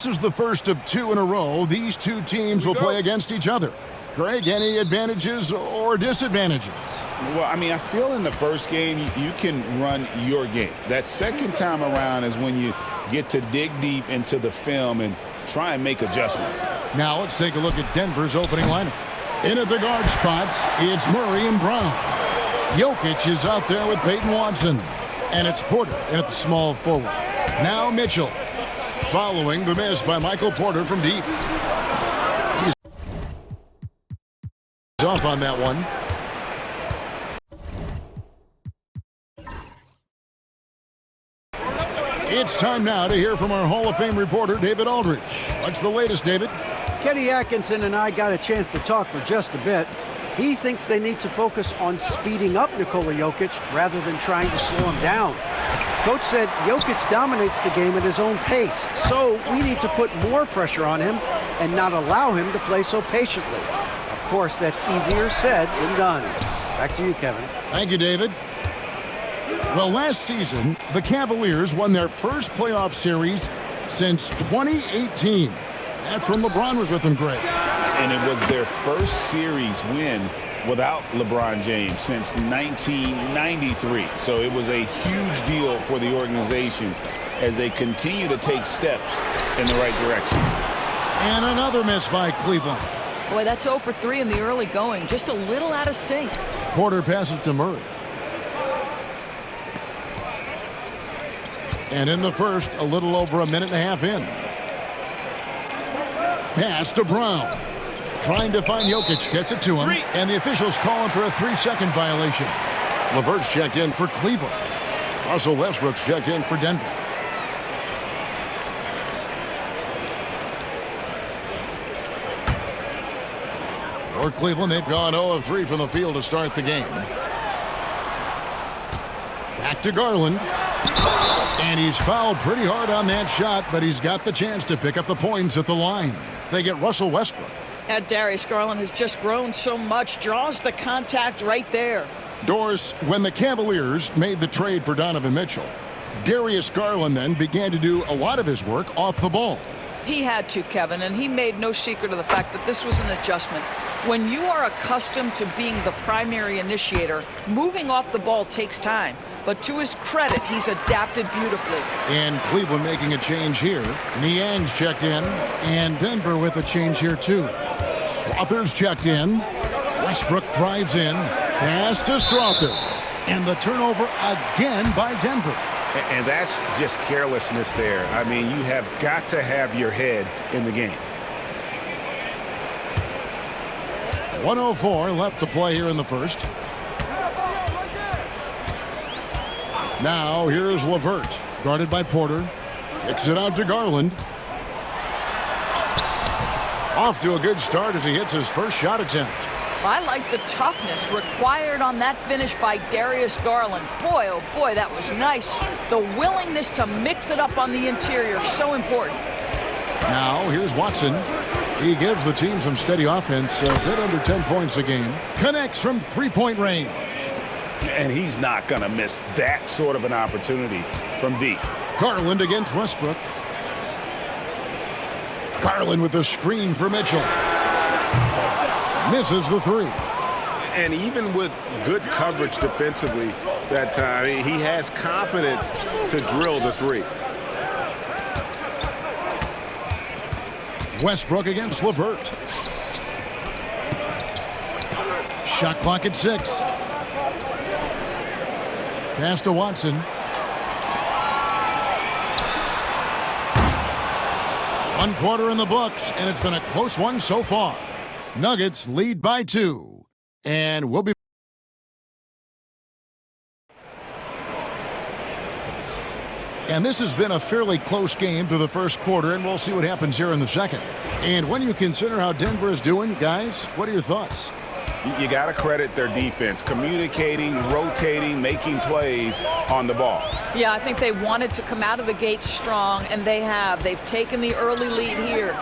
This is the first of two in a row. These two teams will play against each other. Greg, any advantages or disadvantages? Well, I mean, I feel in the first game you can run your game. That second time around is when you get to dig deep into the film and try and make adjustments. Now let's take a look at Denver's opening lineup. In at the guard spots, it's Murray and Brown. Jokic is out there with Peyton Watson. And it's Porter in at the small forward. Now Mitchell. Following the miss by Michael Porter from deep. He's off on that one. It's time now to hear from our Hall of Fame reporter, David Aldridge. What's the latest, David? Kenny Atkinson and I got a chance to talk for just a bit. He thinks they need to focus on speeding up Nikola Jokic rather than trying to slow him down. Coach said Jokic dominates the game at his own pace, so we need to put more pressure on him and not allow him to play so patiently. Of course, that's easier said than done. Back to you, Kevin. Thank you, David. Well, last season, the Cavaliers won their first playoff series since 2018. That's when LeBron was with them, Greg. And it was their first series win without LeBron James since 1993. So it was a huge deal for the organization as they continue to take steps in the right direction. And another miss by Cleveland. Boy, that's 0 for 3 in the early going. Just a little out of sync. Porter passes to Murray. And in the first, a little over a minute and a half in. Pass to Brown. Trying to find Jokic, gets it to him, and the officials call him for a 3-second violation. LeVert's checked in for Cleveland. Russell Westbrook's checked in for Denver. For Cleveland, they've gone 0 of 3 from the field to start the game. Back to Garland. And he's fouled pretty hard on that shot, but he's got the chance to pick up the points at the line. They get Russell Westbrook. And Darius Garland has just grown so much, draws the contact right there. Doris, when the Cavaliers made the trade for Donovan Mitchell, Darius Garland then began to do a lot of his work off the ball. He had to, Kevin, and he made no secret of the fact that this was an adjustment. When you are accustomed to being the primary initiator, moving off the ball takes time. But to his credit, he's adapted beautifully. And Cleveland making a change here. Niang's checked in, and Denver with a change here too. Strother's checked in. Westbrook drives in. Pass to Strother. And the turnover again by Denver. And that's just carelessness there. I mean, you have got to have your head in the game. 1:04 left to play here in the first. Now here's LeVert, guarded by Porter. Kicks it out to Garland. Off to a good start as he hits his first shot attempt. I like the toughness required on that finish by Darius Garland. Boy, oh boy, that was nice. The willingness to mix it up on the interior, so important. Now here's Watson. He gives the team some steady offense, a bit under 10 points a game. Connects from three-point range. And he's not going to miss that sort of an opportunity from deep. Garland against Westbrook. Garland with the screen for Mitchell. Misses the three. And even with good coverage defensively that time, he has confidence to drill the three. Westbrook against LeVert. Shot clock at 6. Pass to Watson. One quarter in the books, and it's been a close one so far. Nuggets lead by 2. And we'll be... And this has been a fairly close game through the first quarter, and we'll see what happens here in the second. And when you consider how Denver is doing, guys, what are your thoughts? You got to credit their defense, communicating, rotating, making plays on the ball. Yeah, I think they wanted to come out of the gate strong, and they have. They've taken the early lead here.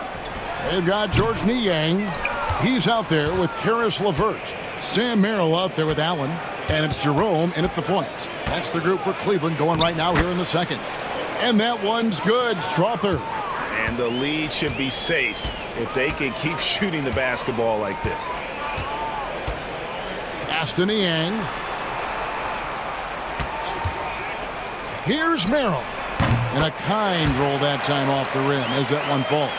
They've got George Niang. He's out there with Karis LeVert. Sam Merrill out there with Allen. And it's Jerome in at the point. That's the group for Cleveland going right now here in the second. And that one's good. Strother. And the lead should be safe if they can keep shooting the basketball like this. Aston Yang. Here's Merrill. And a kind roll that time off the rim as that one falls.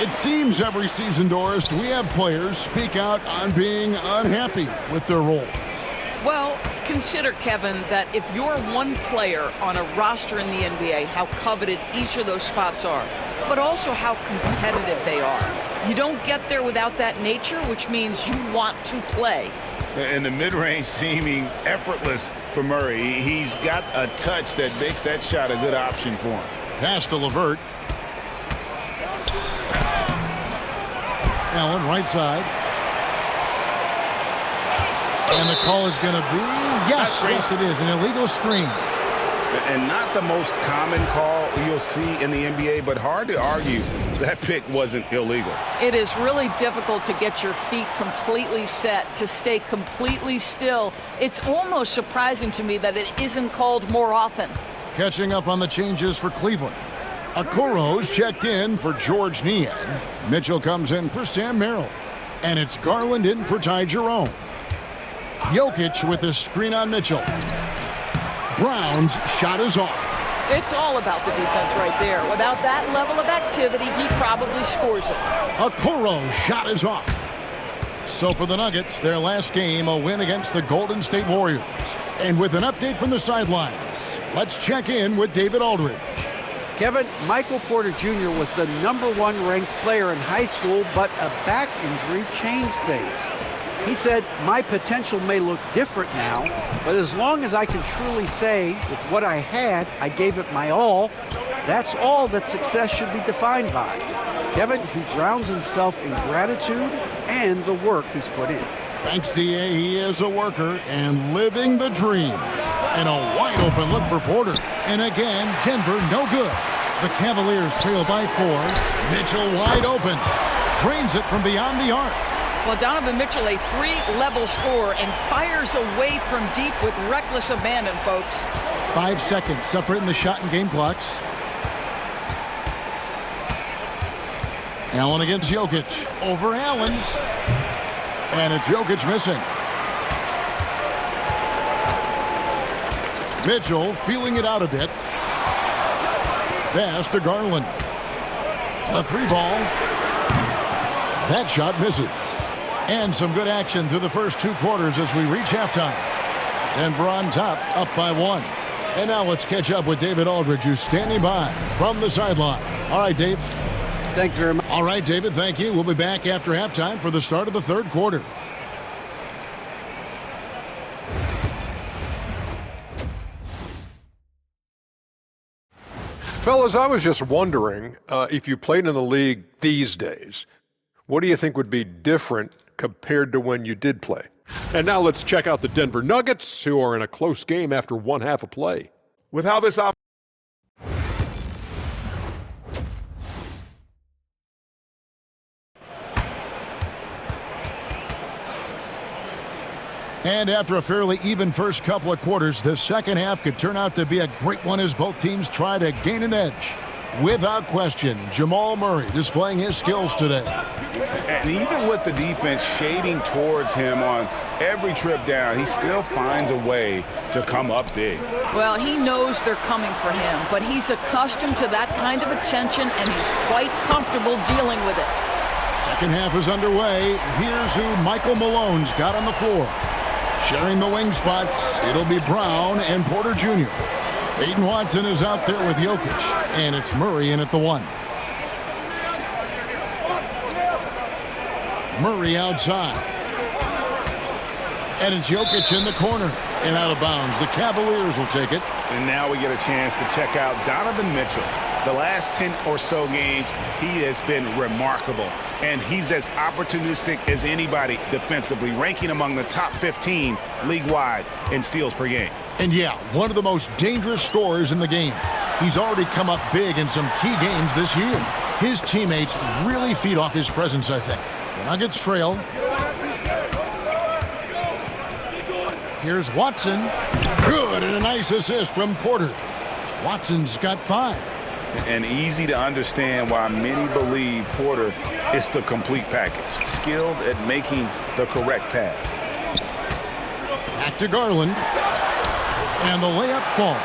It seems every season, Doris, we have players speak out on being unhappy with their roles. Well, consider, Kevin, that if you're one player on a roster in the NBA, how coveted each of those spots are, but also how competitive they are. You don't get there without that nature, which means you want to play. And the mid-range seeming effortless for Murray. He's got a touch that makes that shot a good option for him. Pass to LeVert. Allen, right side. And the call is going to be, yes, it is, an illegal screen. And not the most common call you'll see in the NBA, but hard to argue that pick wasn't illegal. It is really difficult to get your feet completely set, to stay completely still. It's almost surprising to me that it isn't called more often. Catching up on the changes for Cleveland. Okoro's checked in for George Niang. Mitchell comes in for Sam Merrill. And it's Garland in for Ty Jerome. Jokic with a screen on Mitchell. Brown's shot is off. It's all about the defense right there. Without that level of activity, he probably scores it. Okoro's shot is off. So for the Nuggets, their last game, a win against the Golden State Warriors. And with an update from the sidelines, let's check in with David Aldridge. Kevin, Michael Porter Jr. was the #1 ranked player in high school, but a back injury changed things. He said, my potential may look different now, but as long as I can truly say with what I had, I gave it my all, that's all that success should be defined by. Kevin, he grounds himself in gratitude and the work he's put in. Thanks, D.A. He is a worker and living the dream. And a wide open look for Porter. And again, Denver no good. The Cavaliers trail by 4. Mitchell wide open. Drains it from beyond the arc. Well, Donovan Mitchell, a 3-level scorer, and fires away from deep with reckless abandon, folks. 5 seconds separating the shot and game clocks. Allen against Jokic. Over Allen. And it's Jokic missing. Mitchell feeling it out a bit. Pass to Garland. A 3-ball. That shot misses. And some good action through the first 2 quarters as we reach halftime. Denver on top, up by 1. And now let's catch up with David Aldridge, who's standing by from the sideline. All right, Dave. Thanks very much. All right, David, thank you. We'll be back after halftime for the start of the 3rd quarter. Fellas, I was just wondering if you played in the league these days, what do you think would be different compared to when you did play? And now let's check out the Denver Nuggets, who are in a close game after 1 half of play. With how this And after a fairly even first couple of quarters, the second half could turn out to be a great one as both teams try to gain an edge. Without question, Jamal Murray displaying his skills today. And even with the defense shading towards him on every trip down, he still finds a way to come up big. Well, he knows they're coming for him, but he's accustomed to that kind of attention, and he's quite comfortable dealing with it. Second half is underway. Here's who Michael Malone's got on the floor. Sharing the wing spots, it'll be Brown and Porter Jr. Peyton Watson is out there with Jokic, and it's Murray in at the 1. Murray outside. And it's Jokic in the corner and out of bounds. The Cavaliers will take it. And now we get a chance to check out Donovan Mitchell. The last 10 or so games, he has been remarkable. And he's as opportunistic as anybody defensively, ranking among the top 15 league-wide in steals per game. And yeah, one of the most dangerous scorers in the game. He's already come up big in some key games this year. His teammates really feed off his presence, I think. The Nuggets trail. Here's Watson. Good, and a nice assist from Porter. Watson's got 5. And easy to understand why many believe Porter is the complete package. Skilled at making the correct pass. Back to Garland. And the layup falls.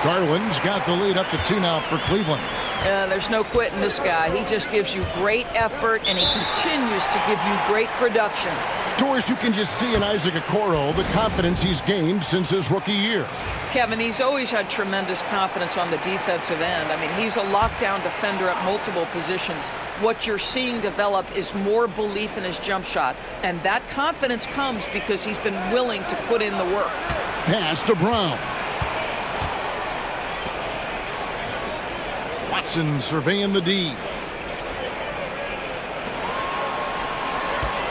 Garland's got the lead up to 2 now for Cleveland. There's no quitting this guy. He just gives you great effort, and he continues to give you great production. Doris, you can just see in Isaac Okoro the confidence he's gained since his rookie year. Kevin, he's always had tremendous confidence on the defensive end. I mean, he's a lockdown defender at multiple positions. What you're seeing develop is more belief in his jump shot, and that confidence comes because he's been willing to put in the work. Pass to Brown. Watson surveying the D.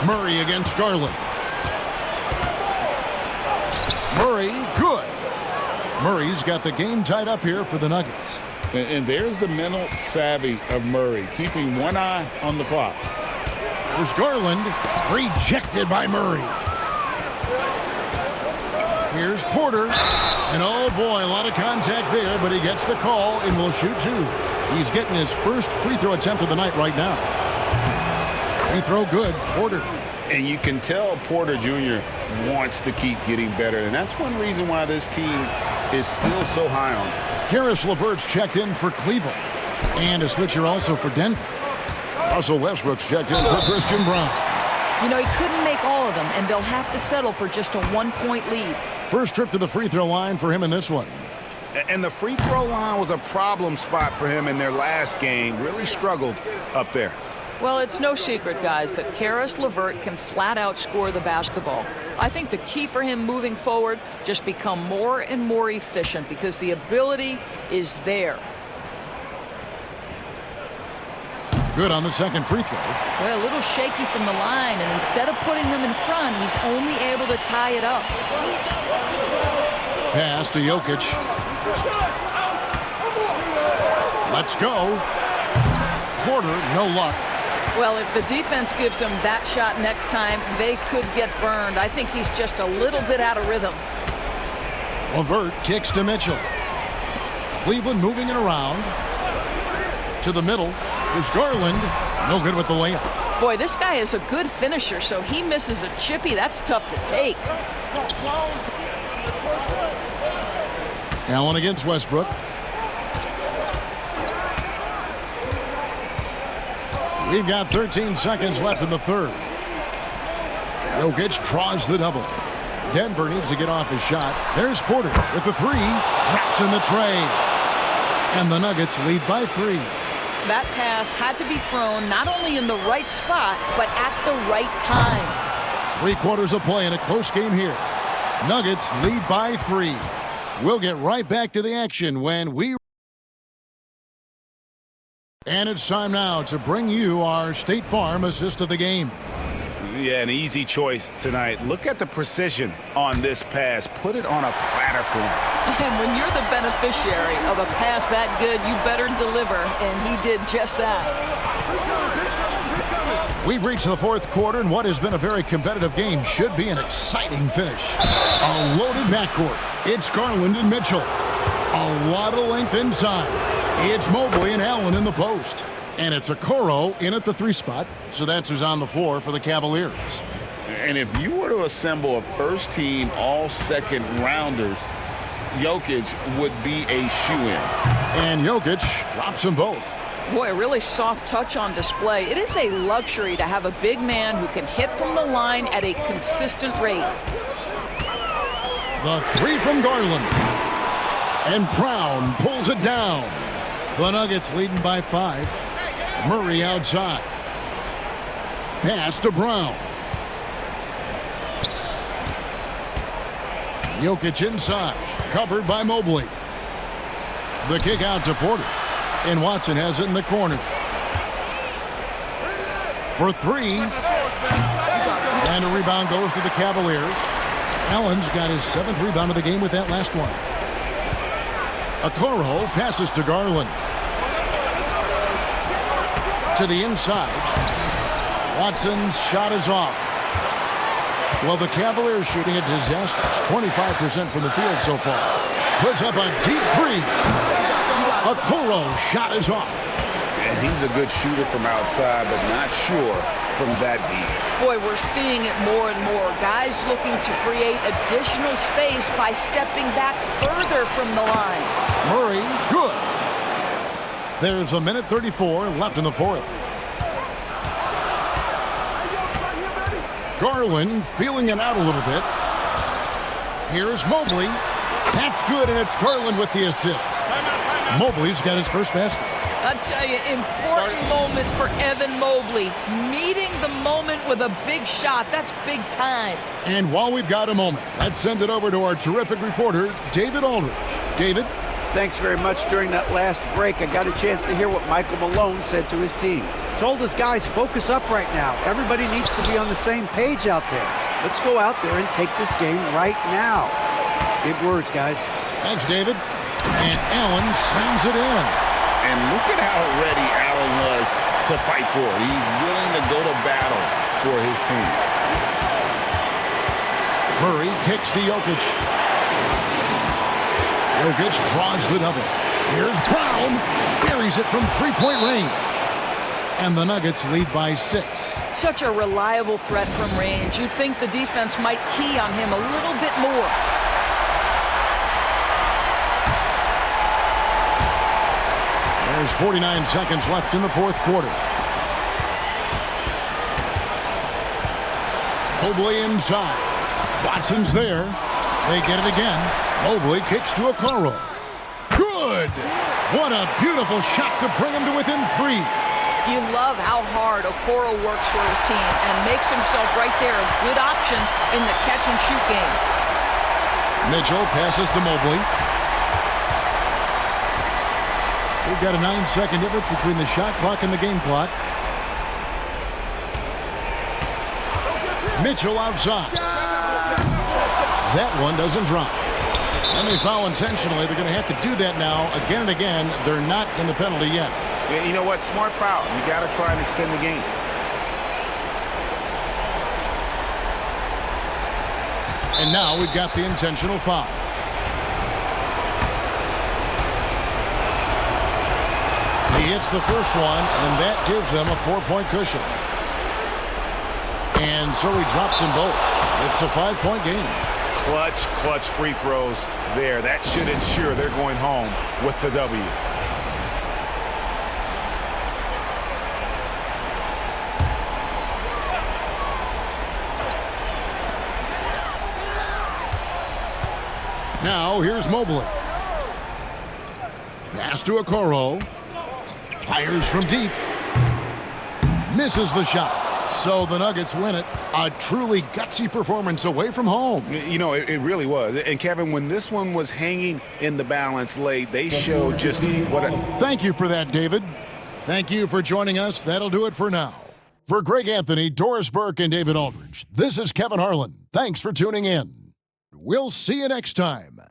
Murray against Garland. Murray, good. Murray's got the game tied up here for the Nuggets. And there's the mental savvy of Murray, keeping one eye on the clock. There's Garland, rejected by Murray. Here's Porter. And oh boy, a lot of contact there, but he gets the call and will shoot 2. He's getting his first free throw attempt of the night right now. Free throw good, Porter. And you can tell Porter Jr. wants to keep getting better, and that's one reason why this team is still so high on him. Karis LeVert's checked in for Cleveland. And a switcher also for Denver. Russell Westbrook's checked in for Christian Brown. You know, he couldn't make all of them, and they'll have to settle for just a 1-point lead. First trip to the free throw line for him in this one. And the free throw line was a problem spot for him in their last game. Really struggled up there. Well, it's no secret, guys, that Karis LeVert can flat out score the basketball. I think the key for him moving forward, just become more and more efficient because the ability is there. Good on the second free throw. Well, a little shaky from the line, and instead of putting them in front, he's only able to tie it up. Pass to Jokic. Let's go. Porter, no luck. Well, if the defense gives him that shot next time, they could get burned. I think he's just a little bit out of rhythm. LeVert kicks to Mitchell. Cleveland moving it around. To the middle. There's Garland. No good with the layup. Boy, this guy is a good finisher, so he misses a chippy. That's tough to take. Allen against Westbrook. We've got 13 seconds left in the third. Jokic draws the double. Denver needs to get off his shot. There's Porter with the 3. Drops in the tray. And the Nuggets lead by 3. That pass had to be thrown not only in the right spot, but at the right time. 3 quarters of play in a close game here. Nuggets lead by 3. We'll get right back to the action when we... And it's time now to bring you our State Farm assist of the game. Yeah, an easy choice tonight. Look at the precision on this pass. Put it on a platter for him. And when you're the beneficiary of a pass that good, you better deliver, and he did just that. We've reached the fourth quarter, and what has been a very competitive game should be an exciting finish. A loaded backcourt. It's Garland and Mitchell. A lot of length inside. It's Mobley and Allen in the post. And it's Okoro in at the 3 spot. So that's who's on the floor for the Cavaliers. And if you were to assemble a first-team all-second rounders, Jokic would be a shoo-in. And Jokic drops them both. Boy, a really soft touch on display. It is a luxury to have a big man who can hit from the line at a consistent rate. The 3 from Garland. And Brown pulls it down. The Nuggets leading by 5. Murray outside. Pass to Brown. Jokic inside. Covered by Mobley. The kick out to Porter. And Watson has it in the corner. For 3. And a rebound goes to the Cavaliers. Allen's got his 7th rebound of the game with that last one. Okoro passes to Garland. To the inside. Watson's shot is off. Well, the Cavaliers shooting a disastrous 25% from the field so far. Puts up a deep 3. Okoro shot is off. And he's a good shooter from outside, but not sure from that deep. Boy, we're seeing it more and more. Guys looking to create additional space by stepping back further from the line. Murray, good. There's a minute 34 left in the fourth. Garland feeling it out a little bit. Here's Mobley. That's good, and it's Garland with the assist. Mobley's got his first basket. I'll tell you, important moment for Evan Mobley. Meeting the moment with a big shot. That's big time. And while we've got a moment, let's send it over to our terrific reporter, David Aldridge. David? Thanks very much. During that last break, I got a chance to hear what Michael Malone said to his team. Told his guys, focus up right now. Everybody needs to be on the same page out there. Let's go out there and take this game right now. Big words, guys. Thanks, David. And Allen slams it in. And look at how ready Allen was to fight for it. He's willing to go to battle for his team. Murray kicks to Jokic. Jokic draws the double. Here's Brown. Buries it from three-point range. And the Nuggets lead by 6. Such a reliable threat from range. You'd think the defense might key on him a little bit more. There's 49 seconds left in the fourth quarter. Mobley inside. Watson's there. They get it again. Mobley kicks to Okoro. Good! What a beautiful shot to bring him to within 3. You love how hard Okoro works for his team and makes himself right there a good option in the catch-and-shoot game. Mitchell passes to Mobley. We've got a 9-second difference between the shot clock and the game clock. Mitchell outside. That one doesn't drop. And they foul intentionally. They're going to have to do that now again and again. They're not in the penalty yet. Yeah, you know what? Smart foul. You got to try and extend the game. And now we've got the intentional foul. He hits the first one, and that gives them a 4-point cushion. And so he drops them both. It's a 5-point game. Clutch free throws there. That should ensure they're going home with the W. Now here's Mobley. Pass to Okoro. Fires from deep. Misses the shot. So the Nuggets win it. A truly gutsy performance away from home. You know, it really was. And Kevin, when this one was hanging in the balance late, they showed just what a... Thank you for that, David. Thank you for joining us. That'll do it for now. For Greg Anthony, Doris Burke, and David Aldridge, this is Kevin Harlan. Thanks for tuning in. We'll see you next time.